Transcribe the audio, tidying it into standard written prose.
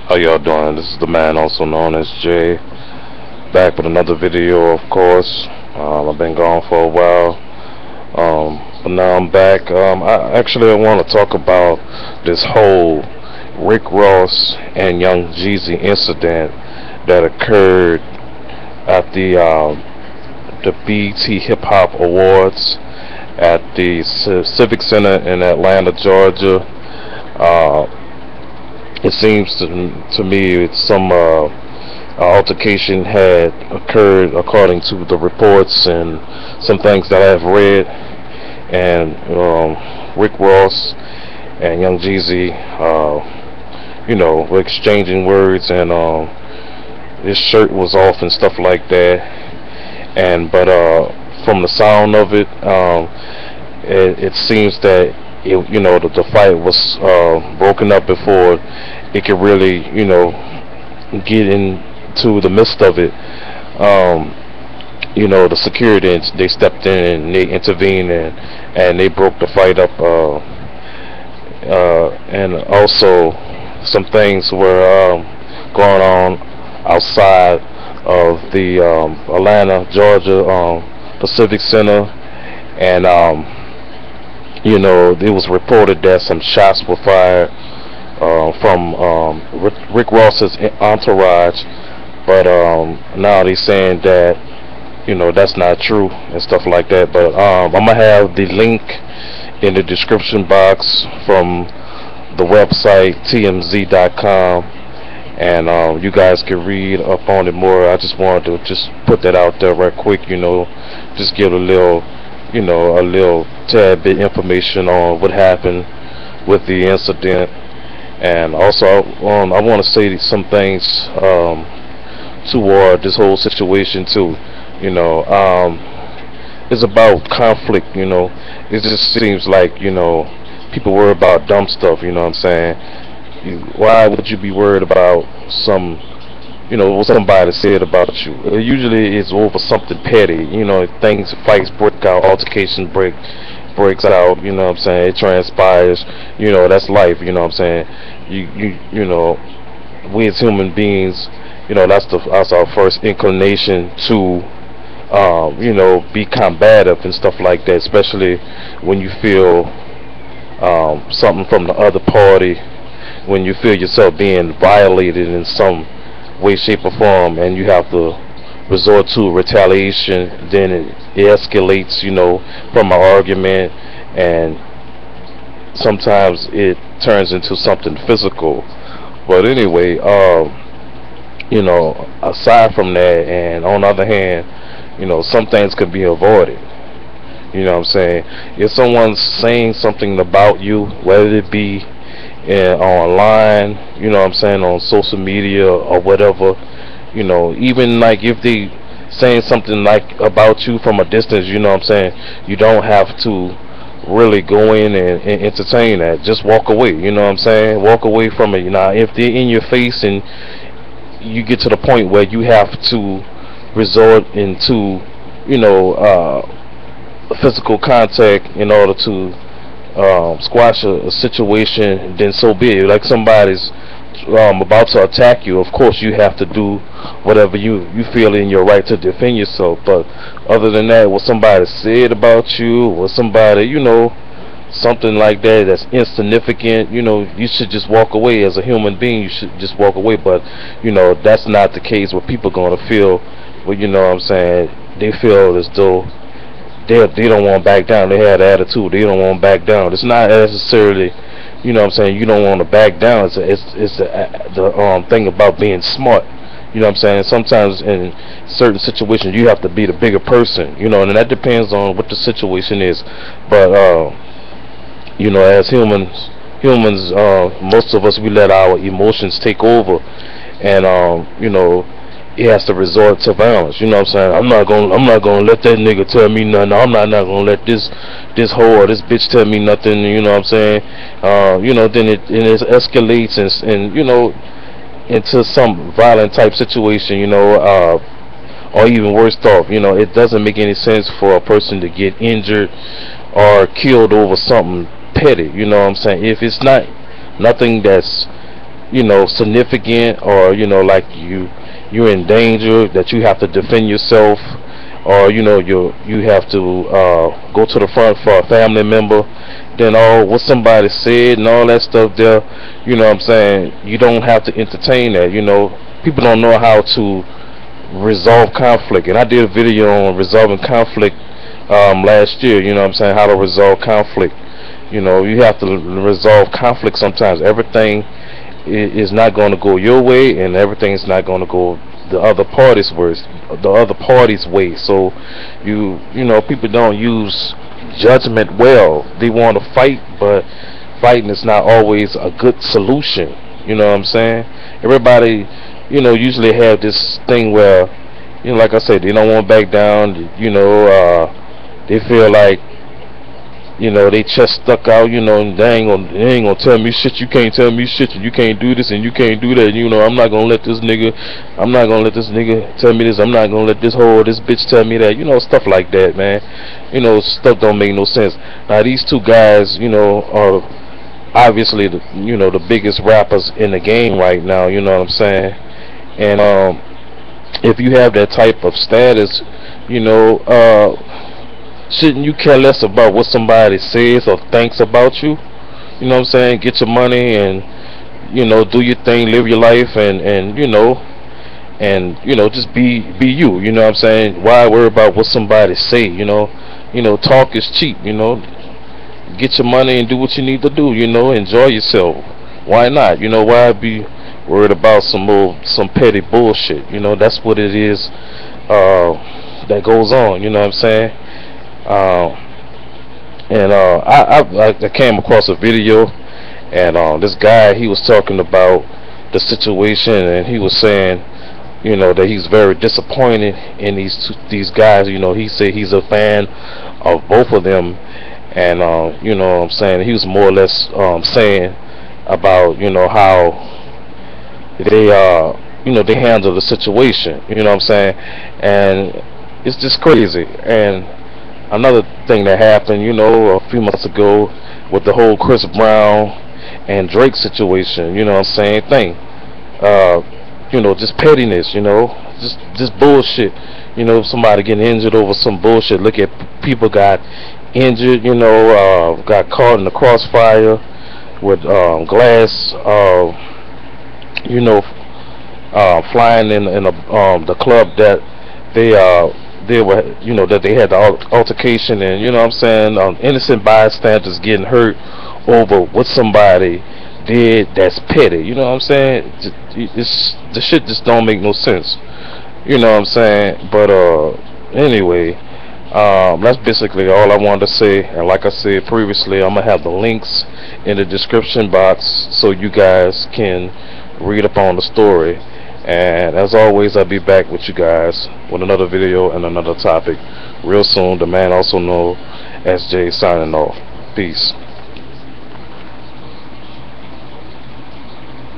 How y'all doing? This is the man also known as Jay, back with another video, of course. I've been gone for a while, but now I'm back. I want to talk about this whole Rick Ross and Young Jeezy incident that occurred at the BET Hip Hop Awards at the Civic Center in Atlanta, Georgia. It seems to me some altercation had occurred according to the reports and some things that I've read. And Rick Ross and Young Jeezy, were exchanging words, and his shirt was off and stuff like that. And but from the sound of it, it seems that the fight was broken up before it could really get into the midst of it. The security, they stepped in and they intervened, and they broke the fight up, and also some things were going on outside of the Atlanta, Georgia, the Civic Center. And it was reported that some shots were fired from Rick Ross's entourage, but now they're saying that that's not true and stuff like that. But I'm gonna have the link in the description box from the website tmz.com, and you guys can read up on it more. I just wanted to just put that out there right quick, just give a little tad bit information on what happened with the incident. And also I want to say some things toward this whole situation too. It's about conflict. It just seems like people worry about dumb stuff. You know what I'm saying? Why would you be worried about what somebody said about you? Usually it's over something petty. Fights break out, altercations breaks out. You know what I'm saying? It transpires. That's life. You know what I'm saying? We as human beings, that's our first inclination to be combative and stuff like that, especially when you feel something from the other party, when you feel yourself being violated in some way, shape, or form, and you have to resort to retaliation. Then it escalates, from an argument, and sometimes it turns into something physical. But anyway, aside from that, and on the other hand, some things can be avoided. You know what I'm saying? If someone's saying something about you, whether it be online, on social media or whatever, even like if they saying something like about you from a distance, you don't have to really go in and entertain that. Just walk away. Walk away from it. If they're in your face and you get to the point where you have to resort into physical contact in order to squash a situation, then so be it. Like somebody's about to attack you, of course you have to do whatever you feel in your right to defend yourself. But other than that, what somebody said about you, or somebody, something like that that's insignificant, you should just walk away. As a human being, you should just walk away. But that's not the case. Where people going to feel, they feel as though they don't want to back down. They have the attitude, they don't want to back down. It's not necessarily, you don't want to back down. It's the thing about being smart. Sometimes in certain situations you have to be the bigger person, and that depends on what the situation is. But as humans, most of us, we let our emotions take over, and he has to resort to violence. I'm not gonna let that nigga tell me nothing. I'm not gonna let this hoe or this bitch tell me nothing. Then it escalates and into some violent type situation. Or even worse off. It doesn't make any sense for a person to get injured or killed over something petty. If it's not nothing that's significant, or like you're in danger, that you have to defend yourself, or you have to go to the front for a family member, then all what somebody said and all that stuff there, what I'm saying, you don't have to entertain that. People don't know how to resolve conflict, and I did a video on resolving conflict last year. What I'm saying, how to resolve conflict. You have to resolve conflict. Sometimes everything is not going to go your way, and everything's not going to go the other party's way. So people don't use judgment well. They want to fight, but fighting is not always a good solution. What I'm saying? Everybody usually have this thing where like I said, they don't want to back down. They feel like they chest stuck out, and they ain't gonna tell me shit. You can't tell me shit, and you can't do this and you can't do that. I'm not gonna let this nigga tell me this. I'm not gonna let this bitch tell me that. Stuff like that, man. Stuff don't make no sense. Now these two guys, are obviously the biggest rappers in the game right now. You know what I'm saying? And if you have that type of status, shouldn't you care less about what somebody says or thinks about you? What I'm saying? Get your money and do your thing, live your life, and just be you. What I'm saying? Why worry about what somebody say? Talk is cheap. Get your money and do what you need to do. Enjoy yourself. Why not? Why be worried about some petty bullshit? That's what it is that goes on. What I'm saying? I came across a video, and this guy, he was talking about the situation, and he was saying that he's very disappointed in these guys. He said he's a fan of both of them, and what I'm saying, he was more or less saying about how they they handle the situation. What I'm saying? And it's just crazy. And another thing that happened, a few months ago with the whole Chris Brown and Drake situation, what I'm saying, thing. Just pettiness, just bullshit. Somebody getting injured over some bullshit. Look at people got injured, got caught in the crossfire with glass, flying in the club that they were, that they had the altercation, and what I'm saying, innocent bystanders getting hurt over what somebody did that's petty. What I'm saying? The shit just don't make no sense. What I'm saying? But anyway, that's basically all I wanted to say. And like I said previously, I'm gonna have the links in the description box so you guys can read up on the story. And as always, I'll be back with you guys with another video and another topic real soon. The man also known as Jay signing off. Peace.